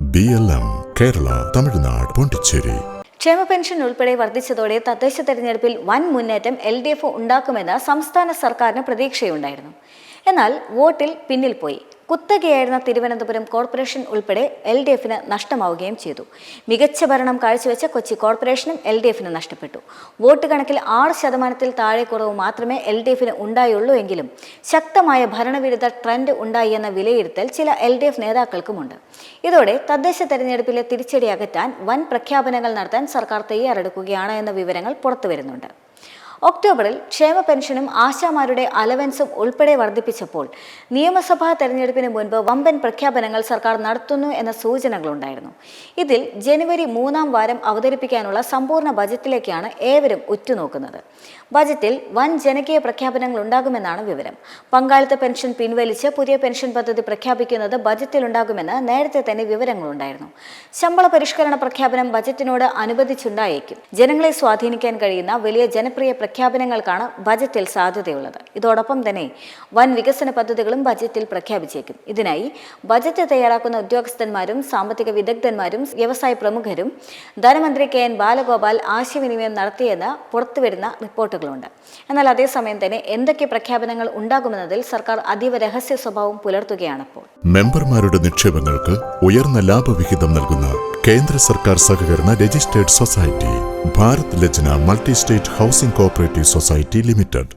BLM Kerala Tamil Nadu Pondicherry. ക്ഷേമ pension ഉൾപ്പെടെ വർദ്ധിച്ചതോടെ തദ്ദേശ തെരഞ്ഞെടുപ്പിൽ വൻ മുന്നേറ്റം LDF ഉണ്ടാക്കുമെന്ന് സംസ്ഥാന സർക്കാരിന് പ്രതീക്ഷയുണ്ടായിരുന്നു. എന്നാൽ വോട്ടിൽ പിന്നിൽ പോയി. കുത്തകയായിരുന്ന തിരുവനന്തപുരം കോർപ്പറേഷൻ ഉൾപ്പെടെ LDFന് നഷ്ടമാവുകയും ചെയ്തു. മികച്ച ഭരണം കാഴ്ചവെച്ച കൊച്ചി കോർപ്പറേഷനും LDFന് നഷ്ടപ്പെട്ടു. വോട്ട് കണക്കിൽ 6% താഴെ കുറവ് മാത്രമേ LDFന് ഉണ്ടായുള്ളൂ എങ്കിലും ശക്തമായ ഭരണവിരുദ്ധ ട്രെൻഡ് ഉണ്ടായി എന്ന വിലയിരുത്തൽ ചില LDF നേതാക്കൾക്കുമുണ്ട്. ഇതോടെ തദ്ദേശ തെരഞ്ഞെടുപ്പിലെ തിരിച്ചടി അകറ്റാൻ വൻ പ്രഖ്യാപനങ്ങൾ നടത്താൻ സർക്കാർ തയ്യാറെടുക്കുകയാണ് എന്ന വിവരങ്ങൾ പുറത്തുവരുന്നുണ്ട്. ഒക്ടോബറിൽ ക്ഷേമ പെൻഷനും ആശാമാരുടെ അലവൻസും ഉൾപ്പെടെ വർദ്ധിപ്പിച്ചപ്പോൾ നിയമസഭാ തെരഞ്ഞെടുപ്പിന് മുൻപ് വമ്പൻ പ്രഖ്യാപനങ്ങൾ സർക്കാർ നടത്തുന്നു എന്ന സൂചനകളുണ്ടായിരുന്നു. ഇതിൽ ജനുവരി 3-ാം വാരം അവതരിപ്പിക്കാനുള്ള സമ്പൂർണ്ണ ബജറ്റിലേക്കാണ് ഏവരും ഉറ്റുനോക്കുന്നത്. ബജറ്റിൽ വൻ ജനകീയ പ്രഖ്യാപനങ്ങൾ ഉണ്ടാകുമെന്നാണ് വിവരം. പങ്കാളിത്ത പെൻഷൻ പിൻവലിച്ച് പുതിയ പെൻഷൻ പദ്ധതി പ്രഖ്യാപിക്കുന്നത് ബജറ്റിലുണ്ടാകുമെന്ന് നേരത്തെ തന്നെ വിവരങ്ങളുണ്ടായിരുന്നു. ശമ്പള പരിഷ്കരണ പ്രഖ്യാപനം ബജറ്റിനോട് അനുബന്ധിച്ചുണ്ടായേക്കും. ജനങ്ങളെ സ്വാധീനിക്കാൻ കഴിയുന്ന വലിയ ജനപ്രിയ പ്രഖ്യാപനങ്ങൾക്കാണ് ബജറ്റിൽ സാധ്യതയുള്ളത്. ഇതോടൊപ്പം തന്നെ വൻ വികസന പദ്ധതികളും ബജറ്റിൽ പ്രഖ്യാപിച്ചേക്കും. ഇതിനായി ബജറ്റ് തയ്യാറാക്കുന്ന ഉദ്യോഗസ്ഥന്മാരും സാമ്പത്തിക വിദഗ്ധന്മാരും വ്യവസായ പ്രമുഖരും ധനമന്ത്രി KN ബാലഗോപാൽ ആശയവിനിമയം നടത്തിയെന്ന് പുറത്തുവരുന്ന റിപ്പോർട്ടുകളുണ്ട്. എന്നാൽ അതേസമയം തന്നെ എന്തൊക്കെ പ്രഖ്യാപനങ്ങൾ ഉണ്ടാകുമെന്നതിൽ സർക്കാർ അതീവ രഹസ്യ സ്വഭാവം പുലർത്തുകയാണിപ്പോൾ. മെമ്പർമാരുടെ നിക്ഷേപങ്ങൾക്ക് ഉയർന്ന ലാഭവിഹിതം നൽകുന്ന കേന്ദ്ര സർക്കാർ സഹകരണ registered society Bharat Lajna multi state housing cooperative society limited.